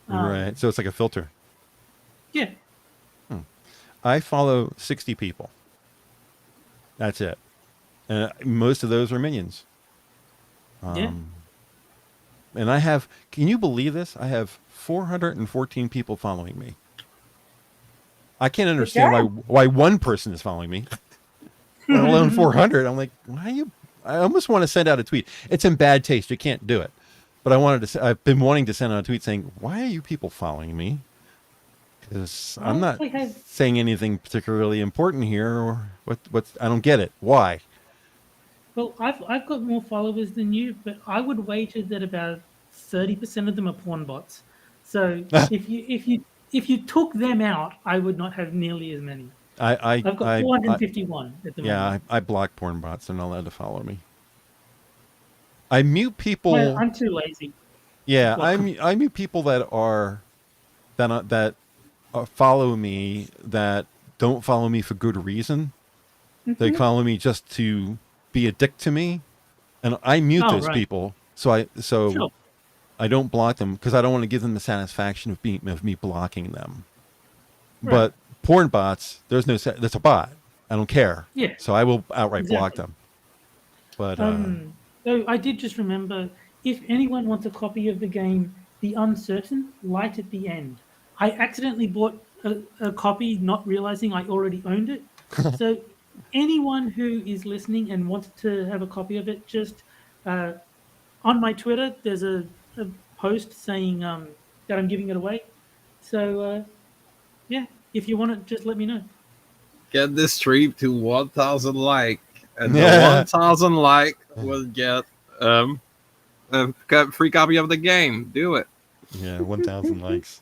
Right. So it's like a filter. Yeah. I follow 60 people. That's it. Most of those are minions. And I have, can you believe this? I have 414 people following me. I can't understand why one person is following me, let alone 400. I'm like, I almost want to send out a tweet. It's in bad taste. You can't do it. But I wanted to say, I've been wanting to send out a tweet saying, why are you people following me? Because I'm not saying anything particularly important here. Or what? I don't get it. Why? Well, I've got more followers than you, but I would wager that about 30% of them are porn bots. So if you took them out, I would not have nearly as many. I've got 451 at the moment. I block porn bots. They're not allowed to follow me. I mute people. Well, I'm too lazy. Yeah, I mute people that follow me that don't follow me for good reason. They follow me just to be a dick to me, and I mute those people. So I don't block them because I don't want to give them the satisfaction of me blocking them. Right. But porn bots, that's a bot. I don't care. Yeah. So I will outright block them. But so I did just remember, if anyone wants a copy of the game The Uncertain, Light at the End. I accidentally bought a copy not realizing I already owned it. So anyone who is listening and wants to have a copy of it, just on my Twitter, there's a post saying that I'm giving it away. So yeah, if you want it, just let me know. Get this stream to 1,000 like, and the 1,000 like will get a free copy of the game. Do it. Yeah, 1,000 likes.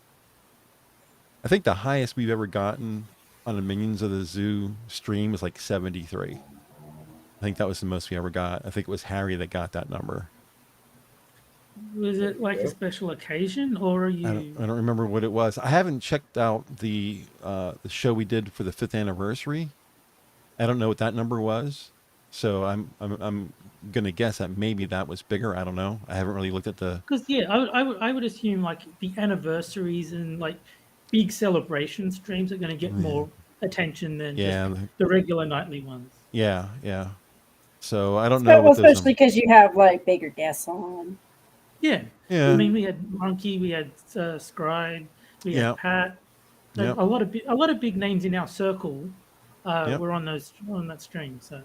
I think the highest we've ever gotten on a Minions of the Zoo stream was like 73. I think that was the most we ever got. I think it was Harry that got that number. Was it like a special occasion, or are you? I don't remember what it was. I haven't checked out the show we did for the 5th anniversary. I don't know what that number was, so I'm gonna guess that maybe that was bigger. I don't know. I haven't really looked at the. Because I would assume like the anniversaries and like big celebration streams are going to get more attention than just the regular nightly ones. Yeah. So I don't know. Well, especially because you have like bigger guests on. Yeah. I mean, we had Monkey, we had Scribe, we had Pat. A lot of big names in our circle were on that stream. So.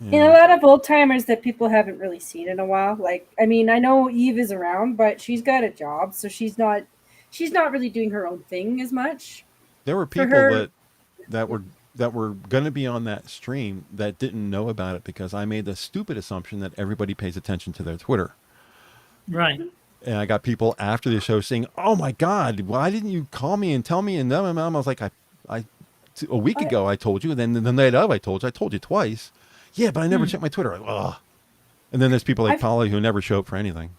And a lot of old timers that people haven't really seen in a while. Like, I mean, I know Eve is around, but she's got a job, so she's not really doing her own thing as much. There were people that were going to be on that stream that didn't know about it because I made the stupid assumption that everybody pays attention to their Twitter. Right. And I got people after the show saying, "Oh my God, why didn't you call me and tell me?" And then I was like, "I a week ago I told you, and then the night of I told you twice." Yeah, but I never checked my Twitter. Ugh. And then there's people like Polly who never show up for anything.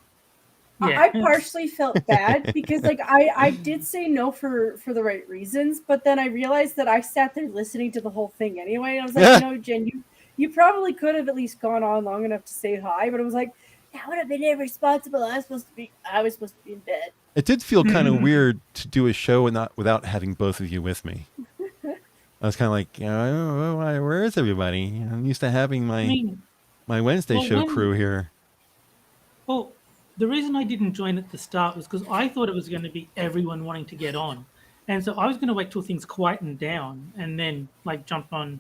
Yeah. I partially felt bad because like I did say no for the right reasons, but then I realized that I sat there listening to the whole thing anyway. And I was like, no, Jen, you probably could have at least gone on long enough to say hi, but it was like, that would have been irresponsible. I was supposed to be in bed. It did feel kind of weird to do a show without having both of you with me. I was kind of like, where is everybody? I'm used to having my Wednesday show crew here. Well, the reason I didn't join at the start was because I thought it was going to be everyone wanting to get on. And so I was going to wait till things quietened down and then like jump on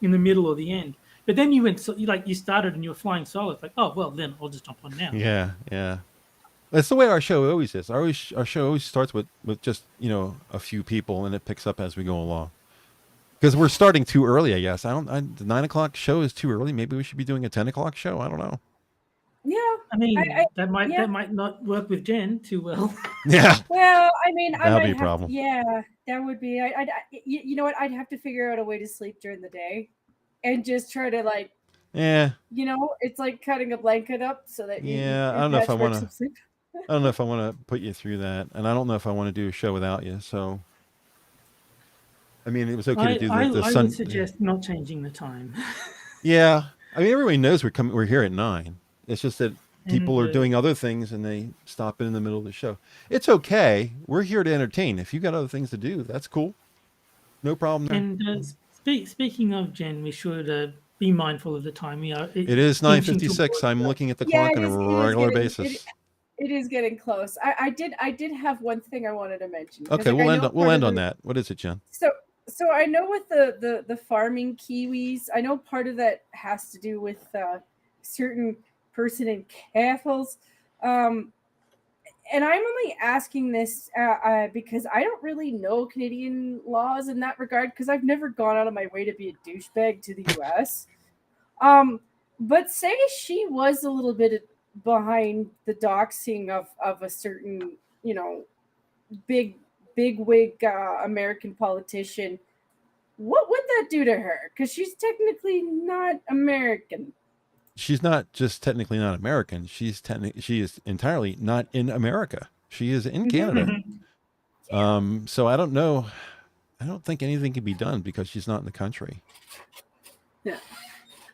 in the middle or the end. But then you started and you were flying solo. It's like, oh, well, then I'll just jump on now. Yeah. That's the way our show always is. Our show always starts with just, a few people and it picks up as we go along. Because we're starting too early, I guess. The 9 o'clock show is too early. Maybe we should be doing a 10 o'clock show. I don't know. Yeah, I mean that might not work with Jen too well. Yeah. Well, I mean, that'd be a problem. Yeah, that would be. You know what? I'd have to figure out a way to sleep during the day, and just try to like. Yeah. It's like cutting a blanket up so that I don't know if I want to. I don't know if I want to put you through that, and I don't know if I want to do a show without you. So. I mean, it was okay to do the I would suggest not changing the time. Yeah. I mean, everybody knows we're here at 9. It's just that people are doing other things and they stop in the middle of the show. It's okay. We're here to entertain. If you got other things to do, that's cool. No problem there. And speaking of Jen, we should be mindful of the time. It is 9:56. I'm looking at the clock on a regular basis. It is getting close. I did have one thing I wanted to mention. Okay, we'll end on that. What is it, Jen? So I know with the farming Kiwis, I know part of that has to do with certain person in castles. and I'm only asking this because I don't really know Canadian laws in that regard because I've never gone out of my way to be a douchebag to the U.S. But say she was a little bit behind the doxing of a certain, big wig American politician. What would that do to her? Because she's technically not American. She's not just technically not American. She is entirely not in America. She is in Canada. So I don't know. I don't think anything can be done because she's not in the country. Yeah.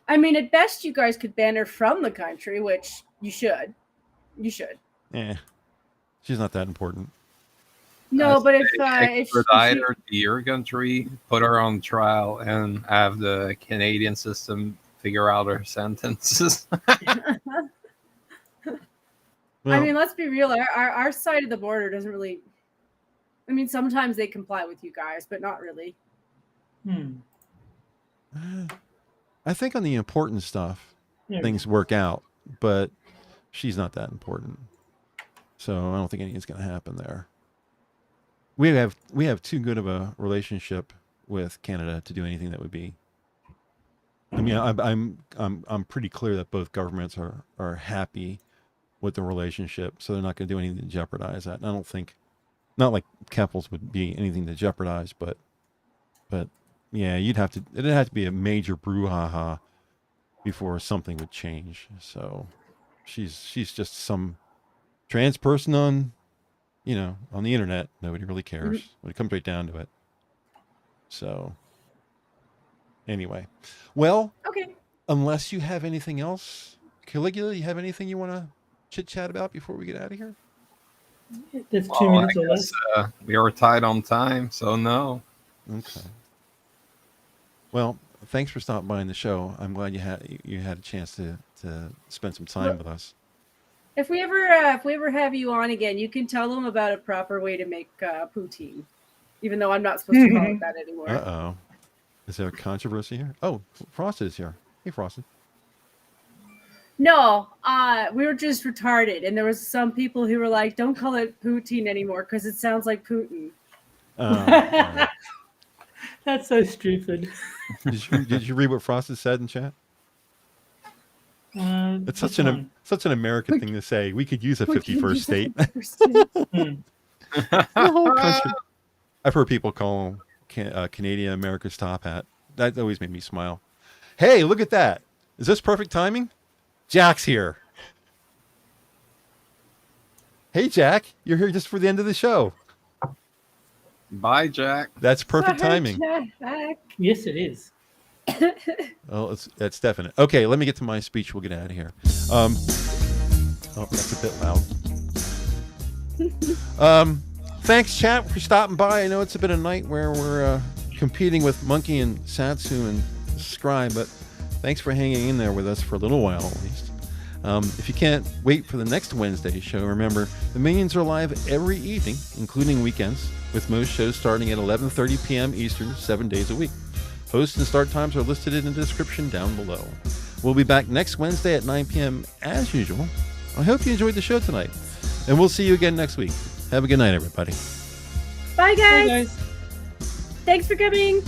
I mean, at best, you guys could ban her from the country, which you should. You should. Yeah. She's not that important. No, but if extradite her to your country, put her on trial, and have the Canadian system figure out her sentences. I mean, let's be real. Our side of the border doesn't really. I mean, sometimes they comply with you guys, but not really. I think on the important stuff, things work out, but she's not that important. So I don't think anything's going to happen there. We have too good of a relationship with Canada to do anything that would be. I mean, I'm pretty clear that both governments are happy with the relationship, so they're not going to do anything to jeopardize that. And I don't think, not like Keppels would be anything to jeopardize, but yeah, it'd have to be a major brouhaha before something would change. So she's just some trans person on the internet. Nobody really cares when it comes right down to it. So anyway, well, okay. Unless you have anything else, Caligula, you have anything you want to chit chat about before we get out of here? There's 2 minutes or less. We are tight on time, so no. Okay. Well, thanks for stopping by in the show. I'm glad you had a chance to spend some time with us. If we ever have you on again, you can tell them about a proper way to make poutine, even though I'm not supposed to call it that anymore. Uh-oh. Is there a controversy here? Oh, Frosted is here. Hey, Frosted. No, we were just retarded, and there was some people who were like, "Don't call it poutine anymore because it sounds like Putin." Oh, That's so stupid. Did you read what Frosted said in chat? It's such an American thing to say. We could use a 51st state. The whole country. I've heard people call Canadian America's top hat. That always made me smile. Hey, look at that. Is this perfect timing? Jack's here. Hey, Jack. You're here just for the end of the show. Bye, Jack. That's perfect timing. Jack. Yes, it is. Oh, that's definite. Okay, let me get to my speech. We'll get out of here. Oh, that's a bit loud. Thanks, chat, for stopping by. I know it's been a night where we're competing with Monkey and Satsu and Scry, but thanks for hanging in there with us for a little while at least. If you can't wait for the next Wednesday show, remember, the Minions are live every evening, including weekends, with most shows starting at 11:30 p.m. Eastern, 7 days a week. Hosts and start times are listed in the description down below. We'll be back next Wednesday at 9 p.m. as usual. I hope you enjoyed the show tonight, and we'll see you again next week. Have a good night, everybody. Bye, guys. Bye, guys. Thanks for coming.